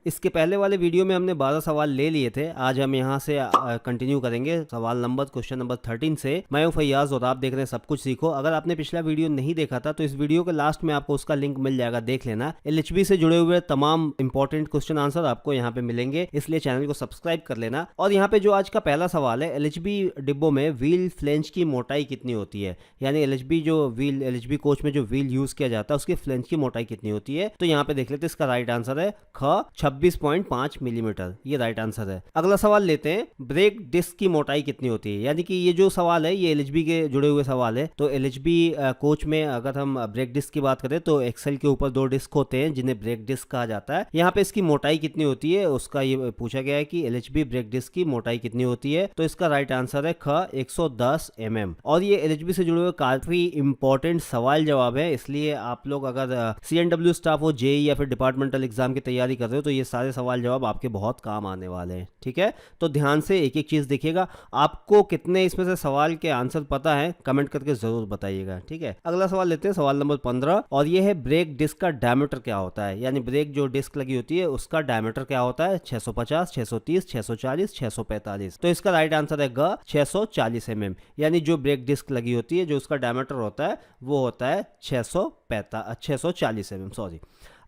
इसके पहले वाले वीडियो में हमने 12 सवाल ले लिए थे। आज हम यहाँ से कंटिन्यू करेंगे सवाल नंबर क्वेश्चन नंबर 13 से। मैं हूँ फैयाज और आप देख रहे हैं सब कुछ सीखो। अगर आपने पिछला वीडियो नहीं देखा था तो इस वीडियो के लास्ट में आपको उसका लिंक मिल जाएगा, देख लेना। एलएचबी से जुड़े हुए तमाम इंपॉर्टेंट क्वेश्चन आंसर आपको यहाँ पे मिलेंगे, इसलिए चैनल को सब्सक्राइब कर लेना। और यहाँ पे जो आज का पहला सवाल है, एलएचबी डिब्बों में व्हील फ्लेंज की मोटाई कितनी होती है, यानी एलएचबी कोच में जो व्हील यूज किया जाता है उसकी फ्लेंज की मोटाई कितनी होती है। तो यहाँ पे देख लेते हैं, इसका राइट आंसर है ख 26.5 मिलीमीटर, ये राइट आंसर है। अगला सवाल लेते हैं, ब्रेक डिस्क की मोटाई कितनी होती है। यानी कि ये जो सवाल है ये एलएचबी के जुड़े हुए सवाल है। तो एलएचबी कोच में अगर हम ब्रेक डिस्क की बात करें तो एक्सेल के ऊपर 2 डिस्क होते हैं जिन्हें ब्रेक डिस्क कहा जाता है। यहाँ पे इसकी मोटाई कितनी होती है उसका ये पूछा गया है कि एलएचबी ब्रेक डिस्क की मोटाई कितनी होती है। तो इसका राइट आंसर है ख 110 mm। और ये एलएचबी से जुड़े हुए काफी इंपॉर्टेंट सवाल जवाब है, इसलिए आप लोग अगर सीएनडब्ल्यू स्टाफ हो, जेई या फिर डिपार्टमेंटल एग्जाम की तैयारी कर रहे हो तो ये सारे सवाल जवाब आपके बहुत काम आने वाले हैं। ठीक है, तो ध्यान से एक एक चीज देखिएगा। आपको कितने इसमें से सवाल के आंसर पता है कमेंट करके जरूर बताइएगा। ठीक है, अगला सवाल लेते हैं, सवाल नंबर 15, और ये है ब्रेक डिस्क का डायमीटर क्या होता है। यानी ब्रेक जो डिस्क लगी होती है उसका डायमीटर क्या होता है। 650, 630, 640, 645। तो इसका राइट आंसर है ग 640 mm। यानी जो ब्रेक डिस्क लगी होती है जो उसका डायमीटर होता है वो होता है 640 mm। सॉरी।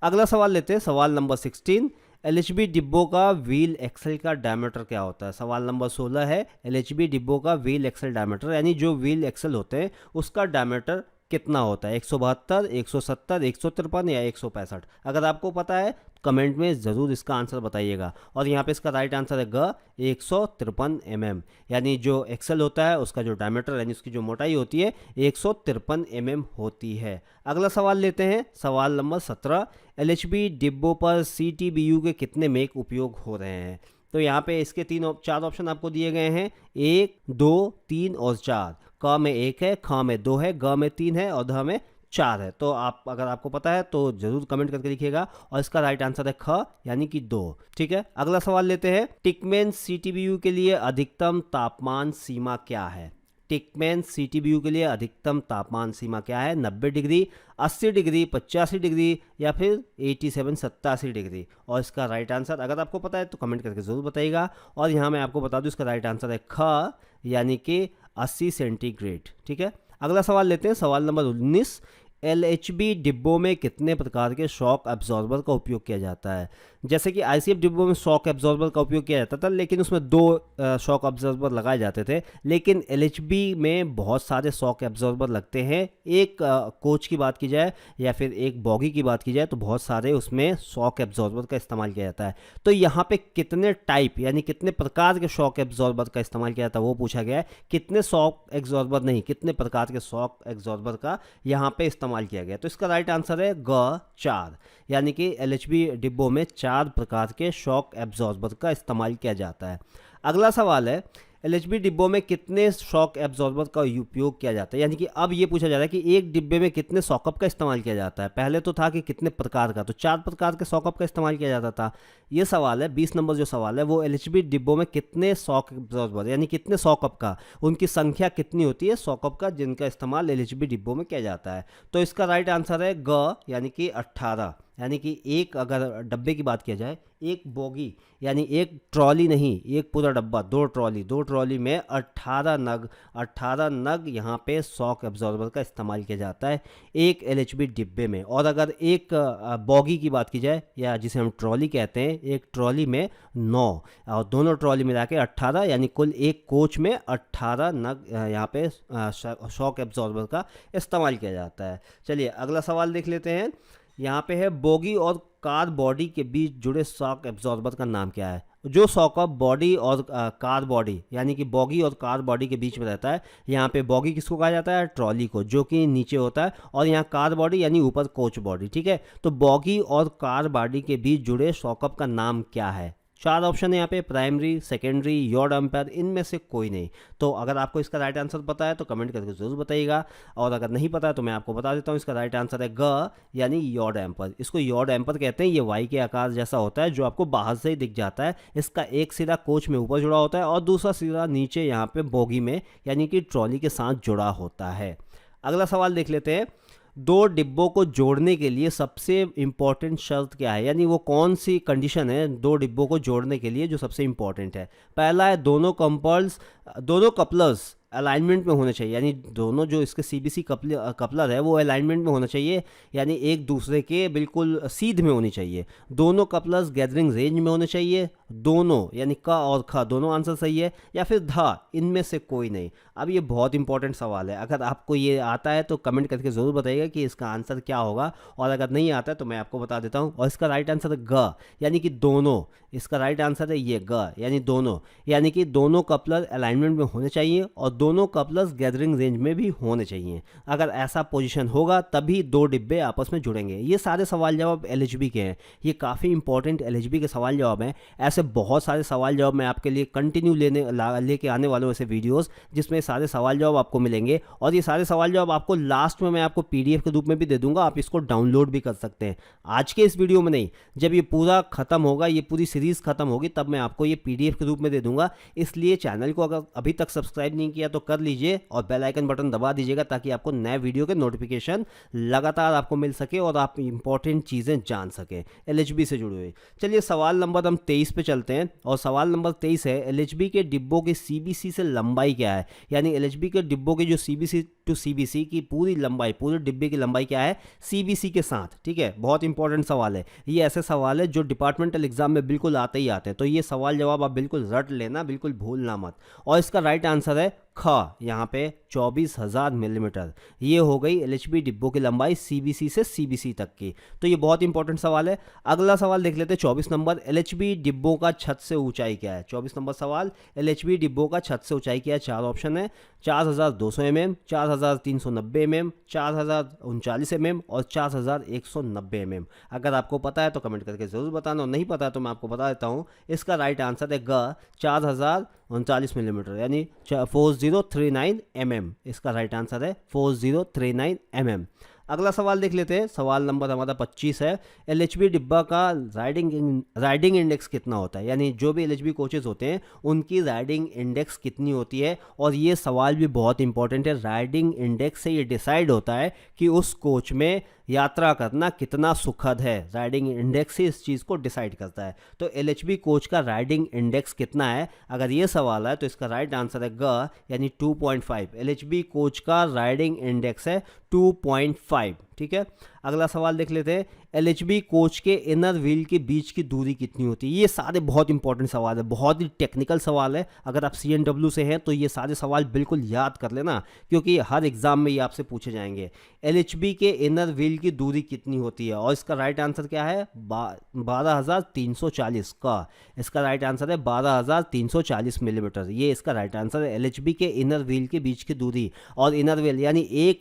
अगला सवाल लेते हैं, सवाल नंबर 16, एलएचबी डिब्बों का व्हील एक्सल का डायमीटर क्या होता है। सवाल नंबर 16 है, एलएचबी डिब्बों का व्हील एक्सल डायमीटर, यानी जो व्हील एक्सल होते हैं उसका डायमीटर कितना होता है। 172, 170, 153 या 165। अगर आपको पता है कमेंट में ज़रूर इसका आंसर बताइएगा। और यहाँ पे इसका राइट आंसर है ग 153 mm। यानी जो एक्सेल होता है उसका जो डायमीटर यानी उसकी जो मोटाई होती है 153 mm होती है। अगला सवाल लेते हैं, सवाल नंबर 17, एलएचबी डिब्बों पर सीटीबीयू के कितने मेक उपयोग हो रहे हैं। तो यहाँ पे इसके 4 ऑप्शन आपको दिए गए हैं, 1, 2, 3 और 4। क में 1 है, ख में 2 है, ग में 3 है और ध में 4 है। तो आप अगर आपको पता है तो जरूर कमेंट करके लिखिएगा। और इसका राइट आंसर है ख यानी कि 2। ठीक है, अगला सवाल लेते हैं, टिकमैन सीटीबीयू के लिए अधिकतम तापमान सीमा क्या है। टिकमैन सीटीबीयू के लिए अधिकतम तापमान सीमा क्या है। 90 डिग्री, 80 डिग्री, 85 डिग्री या फिर 87 डिग्री। और इसका राइट आंसर अगर आपको पता है तो कमेंट करके ज़रूर बताइएगा। और यहाँ मैं आपको बता दूँ इसका राइट आंसर है ख यानी कि 80 सेंटीग्रेड। ठीक है, अगला सवाल लेते हैं, सवाल नंबर 19, एलएचबी डिब्बों में कितने प्रकार के शॉक एब्जॉर्बर का उपयोग किया जाता है। जैसे कि आईसीएफ डिब्बों में शॉक एब्जॉर्बर का उपयोग किया जाता था, लेकिन उसमें 2 शॉक एब्जॉर्बर लगाए जाते थे। लेकिन एलएचबी में बहुत सारे शॉक एब्जॉर्बर लगते हैं। एक कोच की बात की जाए या फिर एक बॉगी की बात की जाए तो बहुत सारे उसमें शॉक एब्जॉर्बर का इस्तेमाल किया जाता है। तो यहाँ पे कितने टाइप यानी कितने प्रकार के शॉक एब्जॉर्बर का इस्तेमाल किया जाता है वो पूछा गया है। कितने शॉक एब्जॉर्बर नहीं, कितने प्रकार के शॉक एब्जॉर्बर का यहाँ पे इस्तेमाल किया गया। तो इसका राइट आंसर है ग 4, यानी कि एलएचबी डिब्बों में 4 प्रकार के शॉक एब्जॉर्बर का इस्तेमाल किया जाता है। अगला सवाल है, एलएचबी डिब्बों में कितने शॉक एब्जॉर्बर का उपयोग किया जाता है। यानी कि अब ये पूछा जा रहा है कि एक डिब्बे में कितने सॉकअप का इस्तेमाल किया जाता है। पहले तो था कि कितने प्रकार का, तो 4 प्रकार के सॉकअप का इस्तेमाल किया जाता था। ये सवाल है 20 नंबर जो सवाल है वो एलएचबी डिब्बों में कितने शॉक एब्जॉर्बर यानी कितने सॉकअप का, उनकी संख्या कितनी होती है सॉकअप का जिनका इस्तेमाल एलएचबी डिब्बों में किया जाता है। तो इसका राइट आंसर है ग यानी कि 18। यानी कि एक अगर डब्बे की बात किया जाए, एक बोगी यानी एक ट्रॉली नहीं, एक पूरा डब्बा, 2 ट्रॉली में 18 नग यहाँ पे शॉक एब्जॉर्बर का इस्तेमाल किया जाता है एक एलएचबी डिब्बे में। और अगर एक बॉगी की बात की जाए या जिसे हम ट्रॉली कहते हैं, एक ट्रॉली में 9 और दोनों ट्रॉली मिला के 18, यानी कुल एक कोच में 18 नग यहाँ पे शॉक एब्जॉर्बर का इस्तेमाल किया जाता है। चलिए अगला सवाल देख लेते हैं। यहाँ पे है, बोगी और कार बॉडी के बीच जुड़े शॉक एब्जॉर्बर का नाम क्या है। जो सॉकअप बॉडी और कार बॉडी यानी कि बॉगी और कार बॉडी के बीच में रहता है, यहाँ पे बॉगी किसको कहा जाता है, ट्रॉली को, जो कि नीचे होता है, और यहाँ कार बॉडी यानी ऊपर कोच बॉडी। ठीक है, तो बॉगी और कार बॉडी के बीच जुड़े सॉकअप का नाम क्या है। 4 ऑप्शन है यहाँ पे, प्राइमरी, सेकेंडरी, यॉर्ड एम्पायर, इनमें से कोई नहीं। तो अगर आपको इसका राइट आंसर पता है तो कमेंट करके जरूर बताइएगा। और अगर नहीं पता है तो मैं आपको बता देता हूँ, इसका राइट आंसर है ग यानी यॉर्ड एम्पर। इसको यॉर्ड एम्पर कहते हैं। ये वाई के आकार जैसा होता है जो आपको बाहर से ही दिख जाता है। इसका एक सिरा कोच में ऊपर जुड़ा होता है और दूसरा सिरा नीचे यहाँ पे बोगी में यानी कि ट्रॉली के साथ जुड़ा होता है। अगला सवाल देख लेते हैं, दो डिब्बों को जोड़ने के लिए सबसे इम्पॉर्टेंट शर्त क्या है, यानी वो कौन सी कंडीशन है दो डिब्बों को जोड़ने के लिए जो सबसे इम्पॉर्टेंट है। पहला है दोनों कपलर्स अलाइनमेंट में होने चाहिए, यानी दोनों जो इसके सीबीसी कपलर है वो अलाइनमेंट में होना चाहिए, यानी एक दूसरे के बिल्कुल सीध में होनी चाहिए। दोनों कपलर्स गैदरिंग रेंज में होने चाहिए, दोनों यानी क और ख दोनों आंसर सही है, या फिर ध इनमें से कोई नहीं। अब ये बहुत इंपॉर्टेंट सवाल है, अगर आपको ये आता है तो कमेंट करके ज़रूर बताइएगा कि इसका आंसर क्या होगा, और अगर नहीं आता है तो मैं आपको बता देता हूँ। और इसका राइट आंसर है ग, यानी कि दोनों। इसका राइट आंसर है ये ग, यानी दोनों, यानी कि दोनों कपलर अलाइनमेंट में होने चाहिए और दोनों कपलर्स गैदरिंग रेंज में भी होने चाहिए। अगर ऐसा पोजीशन होगा तभी दो डिब्बे आपस में जुड़ेंगे। ये सारे सवाल जवाब एलएचबी के हैं, ये काफ़ी इंपॉर्टेंट एलएचबी के सवाल जवाब हैं। ऐसे बहुत सारे सवाल जवाब मैं आपके लिए कंटिन्यू लेके आने वाले हूँ, ऐसे वीडियोस जिसमें सारे सवाल जवाब आपको मिलेंगे। और ये सारे सवाल जवाब आपको लास्ट में मैं आपको पीडीएफ के रूप में भी दे दूंगा, आप इसको डाउनलोड भी कर सकते हैं। आज के इस वीडियो में नहीं, जब ये पूरा खत्म होगा, ये पूरी सीरीज खत्म होगी, तब मैं आपको ये पीडीएफ के रूप में दे दूंगा। इसलिए चैनल को अगर अभी तक सब्सक्राइब नहीं किया तो कर लीजिए और बेल आइकन बटन दबा दीजिएगा, ताकि आपको नए वीडियो के नोटिफिकेशन लगातार आपको मिल सके और आप इंपॉर्टेंट चीज़ें जान सकें एलएचबी से जुड़ी हुई। चलिए सवाल नंबर हम 23 पे चलते हैं, और सवाल नंबर 23 है एलएचबी के डिब्बों की सीबीसी से लंबाई क्या है, यानी एलएचबी के डिब्बों की जो सीबीसी टू सीबीसी की पूरी लंबाई, पूरे डिब्बे की लंबाई क्या है सीबीसी के साथ। ठीक है, बहुत इंपॉर्टेंट सवाल है ये, ऐसे सवाल है जो डिपार्टमेंटल एग्जाम में बिल्कुल आते ही आते हैं, तो ये सवाल जवाब आप बिल्कुल रट लेना, बिल्कुल भूलना मत। और इसका राइट आंसर है ख, यहाँ पे 24,000 मिलीमीटर। ये हो गई एलएचबी डिब्बों की लंबाई सीबीसी से सीबीसी तक की, तो ये बहुत इंपॉर्टेंट सवाल है। अगला सवाल देख लेते हैं 24 नंबर, एलएचबी डिब्बों का छत से ऊंचाई क्या है। 24 नंबर सवाल, एलएचबी डिब्बों का छत से ऊंचाई क्या है। चार ऑप्शन है, 4200 mm, 4390 mm, 4039 mm और 4190 mm। अगर आपको पता है तो कमेंट करके ज़रूर बताना, और नहीं पता है तो मैं आपको बता देता हूँ। इसका राइट आंसर है ग, 4039 मिलीमीटर, यानी 4039 mm। इसका राइट आंसर है 4039 mm। अगला सवाल देख लेते हैं, सवाल नंबर हमारा 25 है, एलएचबी डिब्बा का राइडिंग इंडेक्स कितना होता है, यानी जो भी एलएचबी कोचेज होते हैं उनकी राइडिंग इंडेक्स कितनी होती है। और ये सवाल भी बहुत इंपॉर्टेंट है, राइडिंग इंडेक्स से ये डिसाइड होता है कि उस कोच में यात्रा करना कितना सुखद है। राइडिंग इंडेक्स से इस चीज़ को डिसाइड करता है। तो एलएचबी कोच का राइडिंग इंडेक्स कितना है, अगर ये सवाल है तो इसका राइट आंसर है ग, यानी 2.5। एलएचबी कोच का राइडिंग इंडेक्स है 2.5। ठीक है, अगला सवाल देख लेते हैं, एलएचबी कोच के इनर व्हील के बीच की दूरी कितनी होती है। ये सारे बहुत इंपॉर्टेंट सवाल है, बहुत ही टेक्निकल सवाल है। अगर आप सीएनडब्ल्यू से हैं तो ये सारे सवाल बिल्कुल याद कर लेना, क्योंकि हर एग्जाम में ये आपसे पूछे जाएंगे। एलएचबी के इनर व्हील की दूरी कितनी होती है, और इसका राइट आंसर क्या है 12,340 का। इसका राइट आंसर है 12,340 मिलीमीटर, ये इसका राइट आंसर है। एलएचबी के इनर व्हील के बीच की दूरी, और इनर व्हील यानी एक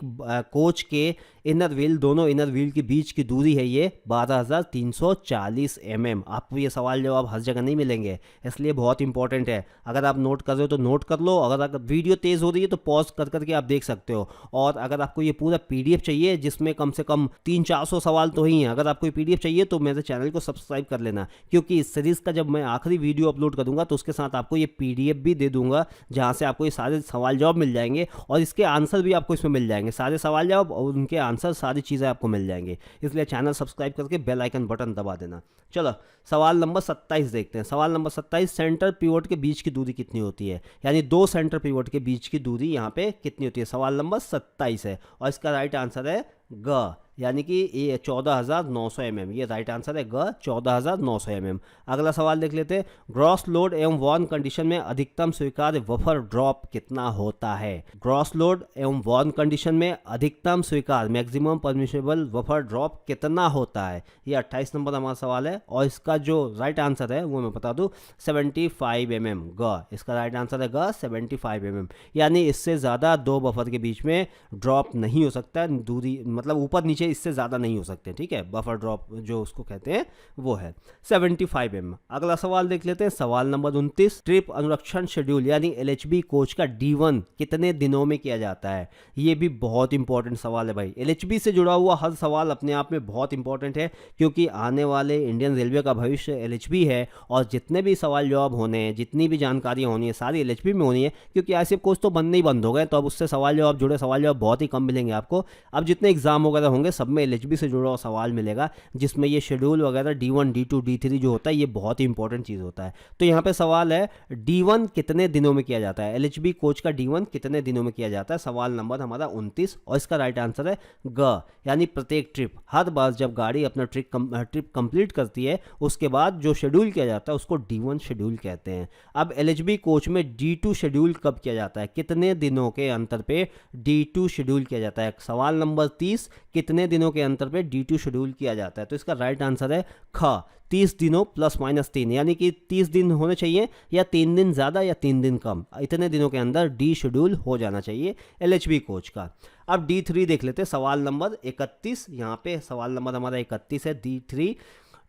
कोच के इनर व्हील, दोनों इनर व्हील के बीच की दूरी है ये 12,340 mm। आपको ये सवाल जवाब हर जगह नहीं मिलेंगे, इसलिए बहुत इंपॉर्टेंट है। अगर आप नोट कर रहे हो तो नोट कर लो, अगर वीडियो तेज़ हो रही है तो पॉज कर करके आप देख सकते हो। और अगर आपको ये पूरा पीडीएफ चाहिए जिसमें कम से कम 300-400 सवाल तो ही हैं, अगर आपको ये पीडीएफ चाहिए तो मेरे चैनल को सब्सक्राइब कर लेना, क्योंकि इस सीरीज़ का जब मैं आखिरी वीडियो अपलोड करूँगा तो उसके साथ आपको ये पीडीएफ भी दे दूंगा, जहाँ से आपको ये सारे सवाल जवाब मिल जाएंगे और इसके आंसर भी आपको इसमें मिल जाएंगे। सारे सवाल जवाब और उनके आंसर, सारी चीज़ें आपको मिल जाएंगे, इसलिए चैनल सब्सक्राइब करके बेल आइकन बटन दबा देना। चलो सवाल नंबर 27 देखते हैं। सवाल नंबर 27, सेंटर पिवोट के बीच की दूरी कितनी होती है, यानी दो सेंटर पिवोट के बीच की दूरी यहाँ पे कितनी होती है। सवाल नंबर 27 है और इसका राइट आंसर है ग, यानी कि ये 14,900 mm। ये राइट आंसर है ग, 14,900 mm। अगला सवाल देख लेते हैं, ग्रॉस लोड एवं वॉर्न कंडीशन में अधिकतम स्वीकार्य बफर ड्रॉप कितना होता है। ग्रॉस लोड एवं वॉर्न कंडीशन में अधिकतम स्वीकार्य मैक्सिमम परमिशेबल बफर ड्रॉप कितना होता है। ये 28 नंबर हमारा सवाल है और इसका जो राइट आंसर है वो मैं बता दूं 75 mm ग। इसका राइट आंसर है ग, 75 mm, यानी इससे ज़्यादा दो बफर के बीच में ड्रॉप नहीं हो सकता, दूरी मतलब ऊपर नीचे इससे ज़्यादा नहीं हो सकते। ठीक है, बफर ड्रॉप जो उसको कहते हैं वो है 75 mm। अगला सवाल देख लेते हैं, सवाल नंबर 29, ट्रिप अनुरक्षण शेड्यूल यानी एलएचबी कोच का D1 कितने दिनों में किया जाता है। ये भी बहुत इंपॉर्टेंट सवाल है भाई, एलएचबी से जुड़ा हुआ हर सवाल अपने आप में बहुत इंपॉर्टेंट है, क्योंकि आने वाले इंडियन रेलवे का भविष्य एलएचबी है और जितने भी सवाल जवाब होने हैं, जितनी भी जानकारी होनी है, सारी एलएचबी में होनी है, क्योंकि आईसीएफ कोच तो बनने ही बंद हो गए, तो अब उससे सवाल जवाब जुड़े सवाल जवाब बहुत ही कम मिलेंगे आपको। अब जितने एग्जाम एग्जाम वगैरह होंगे सब में एलएचबी से जुड़ा हुआ सवाल मिलेगा, जिसमें ये शेड्यूल वगैरह D1 D2 D3 जो होता है ये बहुत ही इंपॉर्टेंट चीज़ होता है। तो यहाँ पे सवाल है D1 कितने दिनों में किया जाता है, एलएचबी कोच का D1 कितने दिनों में किया जाता है। सवाल नंबर हमारा 29 और इसका राइट आंसर है ग, यानी प्रत्येक ट्रिप, हर बार जब गाड़ी अपना ट्रिप कंप्लीट करती है उसके बाद जो शेड्यूल किया जाता है उसको D1 शेड्यूल कहते हैं। अब एलएचबी कोच में D2 शेड्यूल कब किया जाता है, कितने दिनों के अंतर पे D2 शेड्यूल किया जाता है। सवाल नंबर 30, कितने दिनों के अंतर पे D2 शेड्यूल किया जाता है। तो इसका राइट आंसर है ख, 30 दिनों +-3, यानी कि 30 दिन होने चाहिए या 3 दिन ज़्यादा या 3 दिन कम, इतने दिनों के अंदर डी शेड्यूल हो जाना चाहिए एलएचबी कोच का। अब D3 देख लेते हैं, सवाल नंबर 31, यहाँ पे सवाल नंबर हमारा 31 है D3,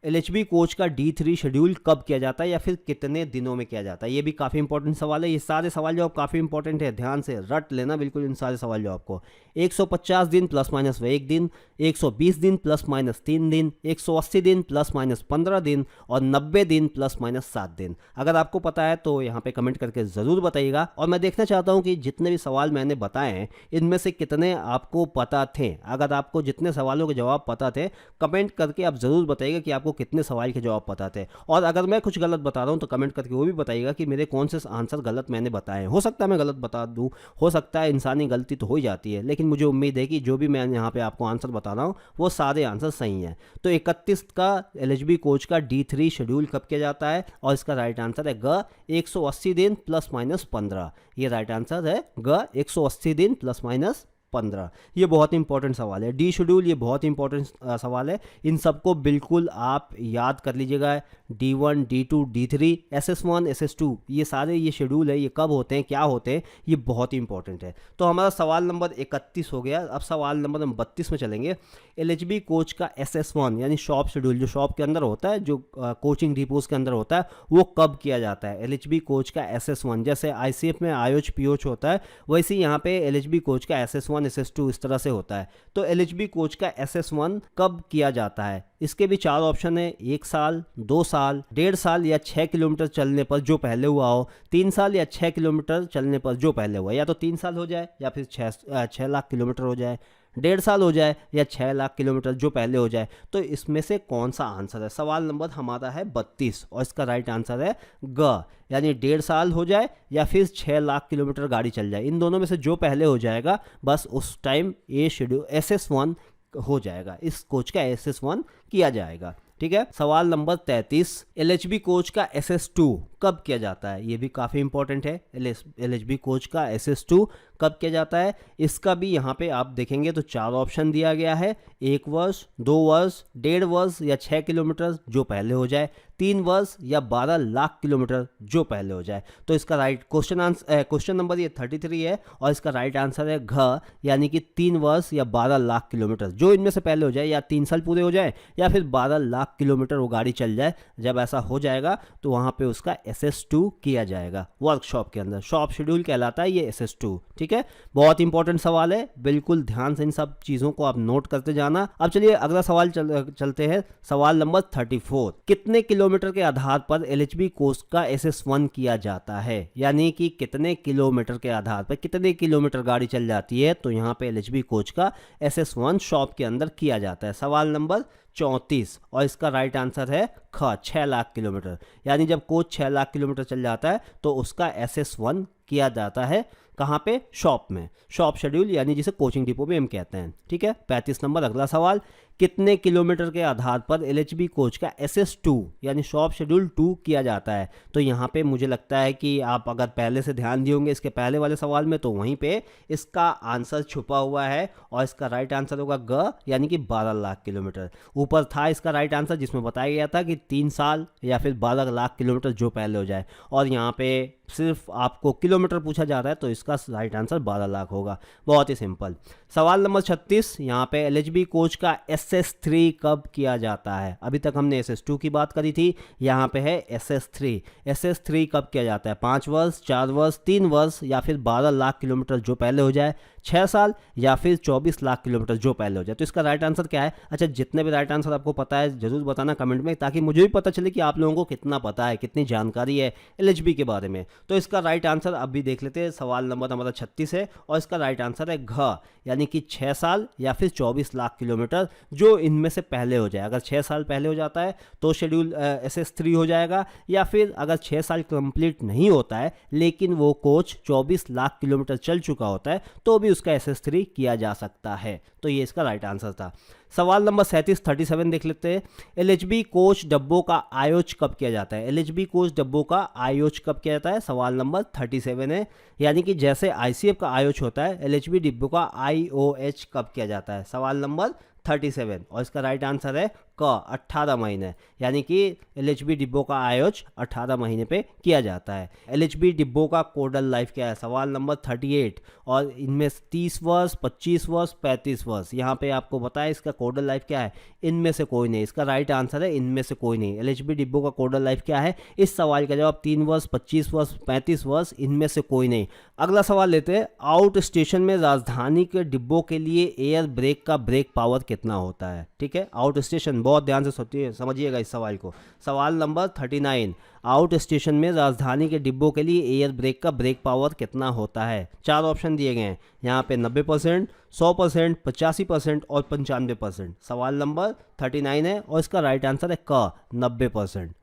एलएचबी कोच का D3 शेड्यूल कब किया जाता है या फिर कितने दिनों में किया जाता है। ये भी काफ़ी इंपॉर्टेंट सवाल है, ये सारे सवाल जवाब काफ़ी इंपॉर्टेंट है, ध्यान से रट लेना बिल्कुल इन सारे सवाल जवाब को। 150 दिन ±1 दिन, 120 दिन ±3 दिन, 180 दिन ±15 दिन और 90 दिन ±7 दिन। अगर आपको पता है तो यहाँ पे कमेंट करके ज़रूर बताइएगा, और मैं देखना चाहता हूँ कि जितने भी सवाल मैंने बताए हैं इनमें से कितने आपको पता थे। अगर आपको जितने सवालों के जवाब पता थे कमेंट करके आप ज़रूर बताइएगा कि आपको कितने सवाल के जवाब पता थे, और अगर मैं कुछ गलत बता रहा हूँ तो कमेंट करके वो भी बताइएगा कि मेरे कौन से आंसर गलत मैंने बताए। हो सकता है मैं गलत बता दूँ, हो सकता है, इंसानी गलती तो हो ही जाती है, लेकिन मुझे उम्मीद है कि जो भी मैं यहाँ पे आपको आंसर बता रहा हूँ वो सारे आंसर सही हैं। तो 31 का एलएचबी कोच का D3 शेड्यूल कब किया जाता है, और इसका राइट आंसर है ग, 180 दिन ±15। ये राइट आंसर है ग, 180 दिन +-15। ये बहुत इंपॉर्टेंट सवाल है, डी शेड्यूल ये बहुत इंपॉर्टेंट सवाल है, इन सबको बिल्कुल आप याद कर लीजिएगा। D1 D2 D3 SS1 SS2 ये सारे ये शेड्यूल है, ये कब होते हैं, क्या होते हैं, ये बहुत ही इंपॉर्टेंट है। तो हमारा सवाल नंबर 31 हो गया। अब सवाल नंबर 32 में चलेंगे। एलएचबी कोच का SS1 यानी शॉप शेड्यूल, जो शॉप के अंदर होता है, जो कोचिंग डिपोज के अंदर होता है, वो कब किया जाता है। एलएचबी कोच का SS1, जैसे आईसीएफ में आयोच पीओच होता है वैसे यहाँ पे एलएचबी कोच का SS1 SS2 इस तरह से होता है। तो एलएचबी कोच का SS1 कब किया जाता है, इसके भी 4 ऑप्शन है, 1 साल, 2 साल, 1.5 साल या 6 किलोमीटर चलने पर जो पहले हुआ हो, 3 साल या 6 किलोमीटर चलने पर जो पहले हुआ, या तो 3 साल हो जाए या फिर 6 लाख किलोमीटर हो जाए, 1.5 साल हो जाए या 6 लाख किलोमीटर जो पहले हो जाए। तो इसमें से कौन सा आंसर है। सवाल नंबर हमारा है 32 और इसका राइट आंसर है ग, यानी 1.5 साल हो जाए या फिर 6 लाख किलोमीटर गाड़ी चल जाए। इन दोनों में से जो पहले हो जाएगा बस उस टाइम ये शेड्यूल SS1 हो जाएगा, इस कोच का SS1 किया जाएगा। ठीक है। सवाल नंबर 33, एलएचबी कोच का SS2 कब किया जाता है। ये भी काफ़ी इंपॉर्टेंट है, एलएचबी कोच का SS2 कब किया जाता है। इसका भी यहाँ पे आप देखेंगे तो 4 ऑप्शन दिया गया है, 1 वर्ष, 2 वर्ष, 1.5 वर्ष या 6 किलोमीटर जो पहले हो जाए, 3 वर्ष या 12 लाख किलोमीटर जो पहले हो जाए। तो इसका राइट क्वेश्चन नंबर ये 33 है और इसका राइट आंसर है घ, यानी कि 3 वर्ष या 12 लाख किलोमीटर जो इनमें से पहले हो जाए, या 3 साल पूरे हो जाए या फिर 12 लाख किलोमीटर वो गाड़ी चल जाए। जब ऐसा हो जाएगा तो वहाँ पे उसका SS2 किया जाएगा वर्कशॉप के अंदर। शॉप शेड्यूल कहलाता है ये SS2। ठीक है, बहुत इंपॉर्टेंट सवाल है, बिल्कुल ध्यान से इन सब चीज़ों को आप नोट करते जाना। अब चलिए अगला सवाल चलते हैं। सवाल नंबर 34, कितने किलोमीटर के आधार पर एलएचबी कोच का SS1 किया जाता है, यानी कि कितने किलोमीटर के आधार पर कितने किलोमीटर गाड़ी चल जाती है, तो यहाँ पे एलएचबी कोच का SS1 शॉप के अंदर किया जाता है। सवाल नंबर 34 और इसका राइट आंसर है ख, 6 लाख किलोमीटर, यानी जब कोच 6 लाख किलोमीटर चल जाता है तो उसका SS1 किया जाता है। कहाँ पे, शॉप में, शॉप शेड्यूल यानी जिसे कोचिंग डिपो भी हम कहते हैं। ठीक है। 35 नंबर अगला सवाल, कितने किलोमीटर के आधार पर एलएचबी कोच का SS2 यानी शॉप शेड्यूल 2 किया जाता है। तो यहाँ पे मुझे लगता है कि आप अगर पहले से ध्यान दिए होंगे इसके पहले वाले सवाल में, तो वहीं पे इसका आंसर छुपा हुआ है और इसका राइट आंसर होगा ग, यानी कि 12 लाख किलोमीटर। ऊपर था इसका राइट आंसर जिसमें बताया गया था कि 3 साल या फिर 12 लाख किलोमीटर जो पहले हो जाए, और यहाँ पे सिर्फ आपको किलोमीटर पूछा जा रहा है तो इसका राइट आंसर 12 लाख होगा। बहुत ही सिंपल। सवाल नंबर 36, यहाँ पे एलएचबी कोच का SS3 कब किया जाता है। अभी तक हमने SS2 की बात करी थी, यहाँ पे है SS3। SS3 कब किया जाता है, 5 वर्ष, 4 वर्ष, 3 वर्ष या फिर 12 लाख किलोमीटर जो पहले हो जाए, 6 साल या फिर 24 लाख किलोमीटर जो पहले हो जाए। तो इसका राइट आंसर क्या है। अच्छा, जितने भी राइट आंसर आपको पता है जरूर बताना कमेंट में, ताकि मुझे भी पता चले कि आप लोगों को कितना पता है, कितनी जानकारी है एलएचबी के बारे में। तो इसका राइट आंसर अभी देख लेते हैं। सवाल नंबर हमारा 36 है और इसका राइट आंसर है घ, यानी कि 6 साल या फिर 24 लाख किलोमीटर, जो इनमें से पहले हो जाए। अगर 6 साल पहले हो जाता है तो शेड्यूल SS3 हो जाएगा, या फिर अगर 6 साल कंप्लीट नहीं होता है लेकिन वो कोच 24 लाख किलोमीटर चल चुका होता है तो भी उसका SS3 किया जा सकता है। तो ये इसका राइट आंसर था। सवाल नंबर 37 देख लेते हैं। LHB कोच डब्बों का आयोज कब किया जाता है? LHB कोच डब्बों का आयोज कब किया जाता है? सवाल नंबर 37 है। यानी कि जैसे ICF का आयोज होता है, LHB डिब्बों का IOH कब किया जाता है? सवाल नंबर 37 और इसका राइट आंसर है क, 18 महीने, यानी कि LHB डिब्बों का आयोज 18 महीने पे किया जाता है। LHB डिब्बों का कोडल लाइफ क्या है? सवाल नंबर 38 और इनमें 30 वर्ष, 25 वर्ष, 35 वर्ष। यहाँ पे आपको बताया इसका कोडल लाइफ क्या है? इनमें से कोई नहीं। इसका राइट आंसर है इनमें से कोई नहीं। LHB डिब्बों का कोडल लाइफ क्या है? इस सवाल का जवाब 3 वर्ष, 25 वर्ष, 35 वर्ष, इनमें से कोई नहीं। अगला सवाल लेते हैं। आउट स्टेशन में राजधानी के डिब्बों के लिए एयर ब्रेक का ब्रेक पावर कितना होता है? ठीक है, आउट स्टेशन, बहुत ध्यान से समझिएगा इस सवाल को। सवाल नंबर 39, आउट स्टेशन में राजधानी के डिब्बों के लिए एयर ब्रेक का ब्रेक पावर कितना होता है? 4 ऑप्शन दिए गए हैं यहाँ पे, 90%, 100%, 85% और 95%। सवाल नंबर 39 है और इसका राइट आंसर है क, 90%।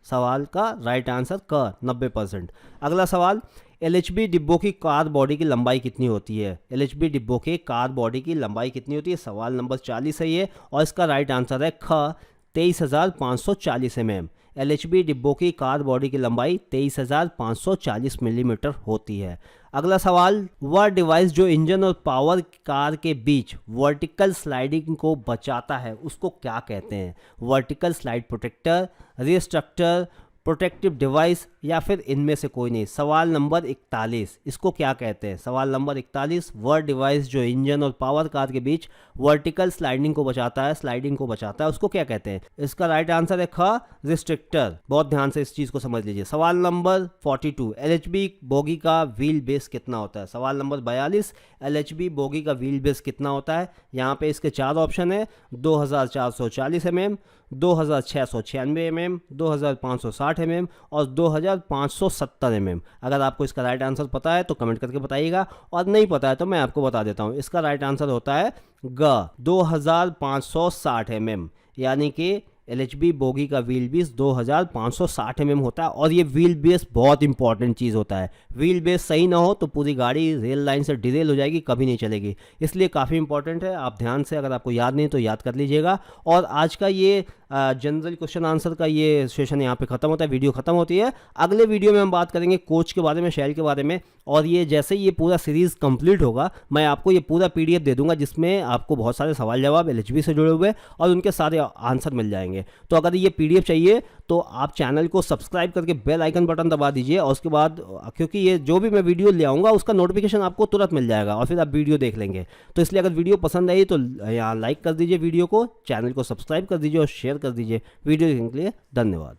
सवाल का राइट आंसर क, 90%। अगला सवाल, LHB डिब्बों की कार बॉडी की लंबाई कितनी होती है? LHB डिब्बों के कार बॉडी की लंबाई कितनी होती है? सवाल नंबर 40 है ये और इसका राइट आंसर है ख, 23,540 mm। LHB डिब्बों की कार बॉडी की लंबाई 23,540 मिलीमीटर होती है। अगला सवाल, वह डिवाइस जो इंजन और पावर कार के बीच वर्टिकल स्लाइडिंग को बचाता है उसको क्या कहते हैं? Vertical slide protector, restrictor, protective device, या फिर इनमें से कोई नहीं। सवाल नंबर 41, इसको क्या कहते हैं? सवाल नंबर 41, वह डिवाइस जो इंजन और पावर कार के बीच वर्टिकल स्लाइडिंग को बचाता है, स्लाइडिंग को बचाता है, उसको क्या कहते हैं? इसका राइट आंसर है ख, रिस्ट्रिक्टर। बहुत ध्यान से इस चीज़ को समझ लीजिए। सवाल नंबर 42, LHB बोगी का व्हील बेस कितना होता है? सवाल नंबर 42, LHB बोगी का व्हील बेस कितना होता है? यहाँ पे इसके 4 ऑप्शन है, 2440 mm, 2696 mm, 2560 mm और 2570 mm। अगर आपको इसका राइट आंसर पता है तो कमेंट करके बताइएगा, और नहीं पता है तो मैं आपको बता देता हूँ। इसका राइट आंसर होता है ग, 2560 mm, यानी कि LHB बोगी का व्हील बेस 2560 mm होता है। और ये व्हील बेस बहुत इंपॉर्टेंट चीज़ होता है। व्हील बेस सही ना हो तो पूरी गाड़ी रेल लाइन से डिरेल हो जाएगी, कभी नहीं चलेगी, इसलिए काफ़ी इंपॉर्टेंट है। आप ध्यान से, अगर आपको याद नहीं तो याद कर लीजिएगा। और आज का ये जनरल क्वेश्चन आंसर का ये सेशन यहाँ पे ख़त्म होता है, वीडियो ख़त्म होती है। अगले वीडियो में हम बात करेंगे कोच के बारे में, शेल के बारे में। और ये जैसे ये पूरा सीरीज़ कंप्लीट होगा मैं आपको ये पूरा PDF दे दूंगा जिसमें आपको बहुत सारे सवाल जवाब LHB से जुड़े हुए और उनके सारे आंसर मिल जाएंगे। तो अगर ये PDF चाहिए तो आप चैनल को सब्सक्राइब करके बेल आइकन बटन दबा दीजिए, और उसके बाद क्योंकि ये जो भी मैं वीडियो ले आऊँगा उसका नोटिफिकेशन आपको तुरंत मिल जाएगा और फिर आप वीडियो देख लेंगे। तो इसलिए अगर वीडियो पसंद आई तो यहाँ लाइक कर दीजिए वीडियो को, चैनल को सब्सक्राइब कर दीजिए और शेयर कर दीजिए। वीडियो देखने के लिए धन्यवाद।